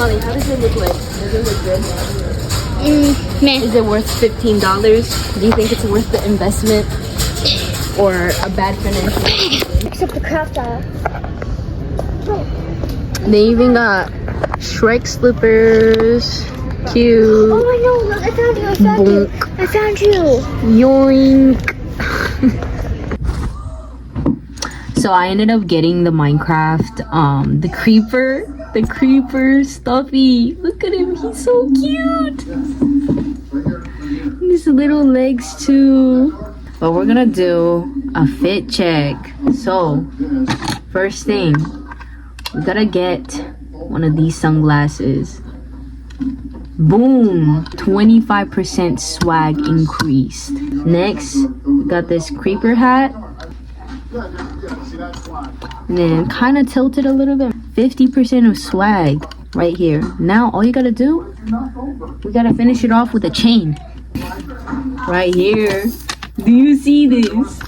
Molly, how does it look like? Does it look good? Meh. Is it worth $15? Do you think it's worth the investment or a bad financial? Except the craft style. They even got Shrek slippers. Cute. Oh, I know. Look, I found you. I found you. I found you. Yoink. So I ended up getting the Minecraft, the creeper stuffy. Look at him, he's so cute. His little legs too. But we're gonna do a fit check. So first thing, we gotta get one of these sunglasses. Boom, 25% swag increased. Next, we got this creeper hat. And then kind of tilted a little bit. 50% of swag right here. Now all you gotta do, we gotta finish it off with a chain right here. Do you see this?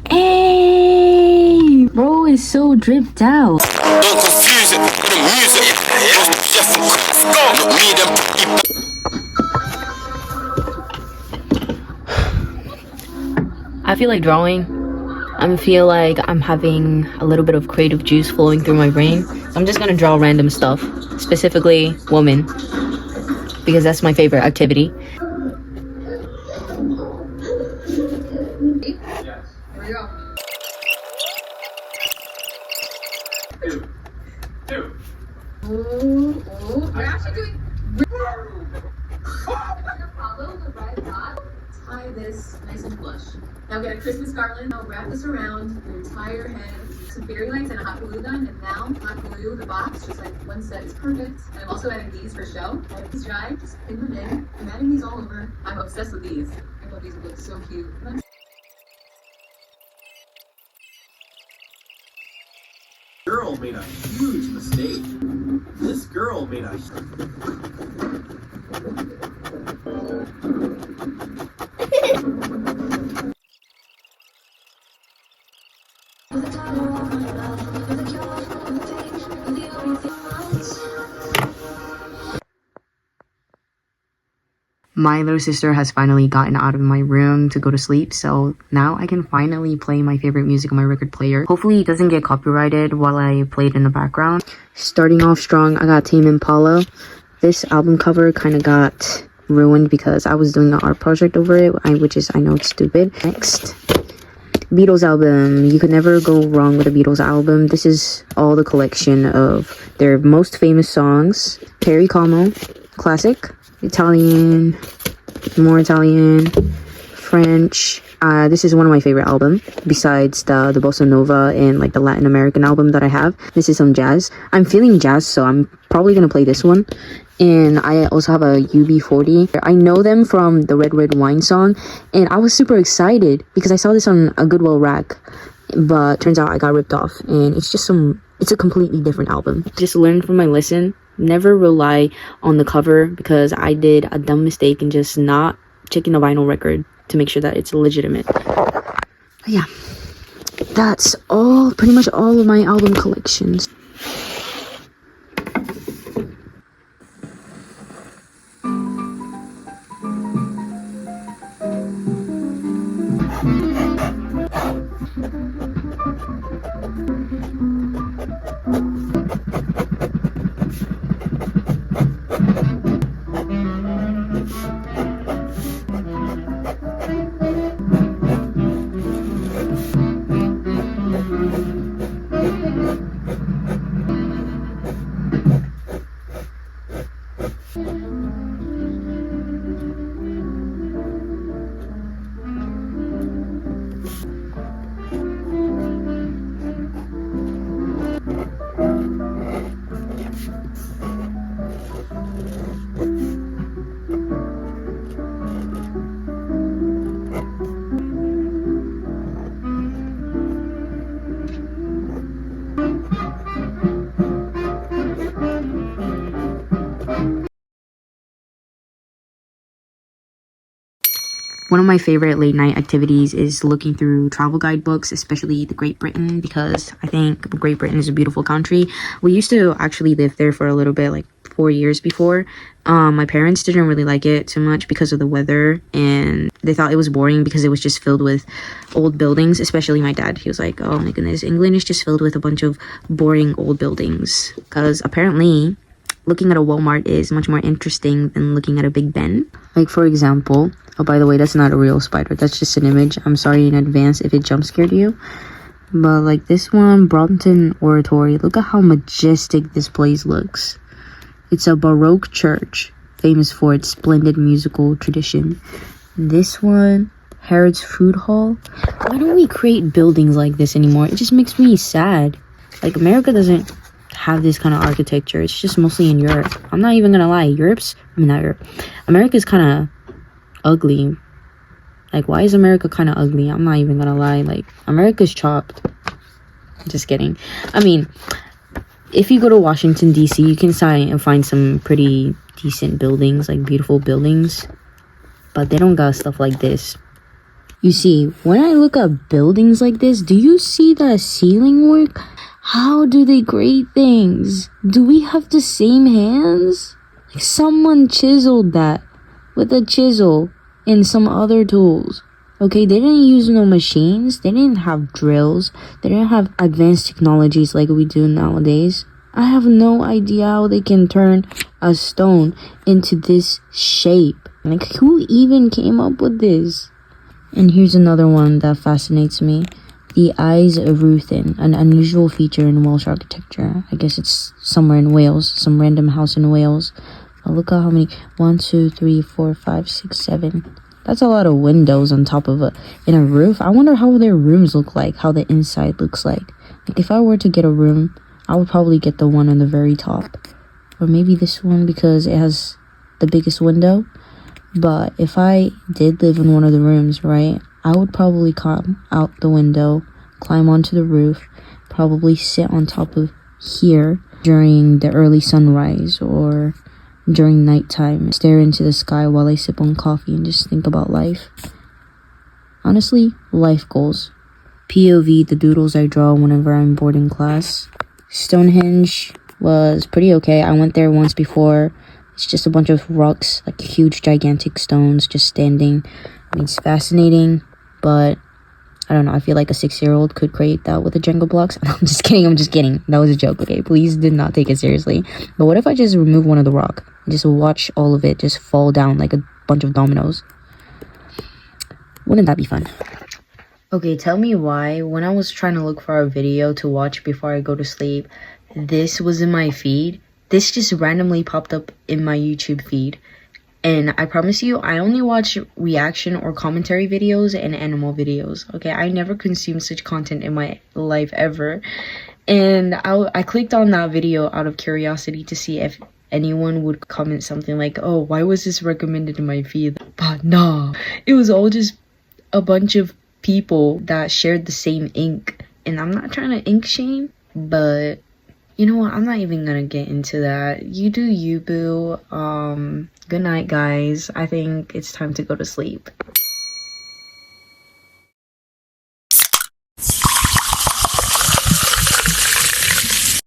Hey, bro is so dripped out. Don't confuse it with the music. Just go. Me them. I feel like drawing. I feel like I'm having a little bit of creative juice flowing through my brain. So I'm just gonna draw random stuff, specifically woman, because that's my favorite activity. Tie this nice and flush. Now get a Christmas garland. Now wrap this around your entire head. Some fairy lights and a hot glue gun. And now hot glue the box, just like one set is perfect. And I'm also adding these for show. Let these dry, just pin them in. I'm adding these all over. I'm obsessed with these. I thought these would look so cute. Girl made a huge mistake. This girl made a My little sister has finally gotten out of my room to go to sleep, so now I can finally play my favorite music on my record player. Hopefully it doesn't get copyrighted while I play it in the background. Starting off strong, I got Tame Impala. This album cover kind of got ruined because I was doing an art project over it, which is, I know it's stupid. Next, Beatles album. You could never go wrong with a Beatles album. This is all the collection of their most famous songs. Perry Como, classic. Italian, more Italian, French. This is one of my favorite albums besides the Bossa Nova and like the Latin American album that I have. This is some jazz. I'm feeling jazz, so I'm probably gonna play this one. And I also have a UB40. I know them from the Red Red Wine song, and I was super excited because I saw this on a Goodwill rack, but turns out I got ripped off, and it's a completely different album. Just learned from my lesson. Never rely on the cover, because I did a dumb mistake in just not checking the vinyl record to make sure that it's legitimate. But yeah, that's pretty much all of my album collections. One of my favorite late night activities is looking through travel guidebooks, especially the Great Britain, because I think Great Britain is a beautiful country. We used to actually live there for a little bit, like 4 years before. My parents didn't really like it too much because of the weather, and they thought it was boring because it was just filled with old buildings, especially my dad. He was like, oh my goodness, England is just filled with a bunch of boring old buildings, because apparently looking at a Walmart is much more interesting than looking at a Big Ben. Like, for example, oh, by the way, that's not a real spider, that's just an image. I'm sorry in advance if it jump scared you. But like this one, Brompton Oratory, look at how majestic this place looks. It's a Baroque church, famous for its splendid musical tradition. This one, Harrods Food Hall. Why don't we create buildings like this anymore? It just makes me sad. Like, America doesn't have this kind of architecture. It's just mostly in Europe. I'm not even gonna lie. America's kind of ugly. Like, why is America kind of ugly? I'm not even gonna lie. Like, America's chopped. Just kidding. I mean, if you go to Washington, D.C., you can find some pretty decent buildings, like beautiful buildings. But they don't got stuff like this. You see, when I look at buildings like this, do you see the ceiling work? How do they grade things? Do we have the same hands? Like, someone chiseled that with a chisel and some other tools. Okay, they didn't use no machines. They didn't have drills. They didn't have advanced technologies like we do nowadays. I have no idea how they can turn a stone into this shape. Like, who even came up with this? And here's another one that fascinates me. The Eyes of Ruthin, an unusual feature in Welsh architecture. I guess it's somewhere in Wales, some random house in Wales. Oh, look at how many. 1, 2, 3, 4, 5, 6, 7. That's a lot of windows on top of in a roof. I wonder how their rooms look like, how the inside looks like. Like, if I were to get a room, I would probably get the one on the very top. Or maybe this one because it has the biggest window. But if I did live in one of the rooms, right, I would probably come out the window, climb onto the roof, probably sit on top of here during the early sunrise or during nighttime, stare into the sky while I sip on coffee and just think about life. Honestly, life goals. POV, the doodles I draw whenever I'm bored in class. Stonehenge was pretty okay. I went there once before. It's just a bunch of rocks, like huge gigantic stones just standing. I mean, it's fascinating, but I don't know. I feel like a 6-year-old could create that with the Jenga blocks. I'm just kidding. That was a joke, okay? Please do not take it seriously. But what if I just remove one of the rock and just watch all of it just fall down like a bunch of dominoes? Wouldn't that be fun? Okay, tell me why, when I was trying to look for a video to watch before I go to sleep, this was in my feed. This just randomly popped up in my YouTube feed. And I promise you, I only watch reaction or commentary videos and animal videos. Okay, I never consumed such content in my life ever. And I clicked on that video out of curiosity to see if anyone would comment something like, oh, why was this recommended in my feed? But no, it was all just a bunch of people that shared the same ink. And I'm not trying to ink shame, but you know what? I'm not even gonna get into that. You do you, boo. Good night, guys. I think it's time to go to sleep.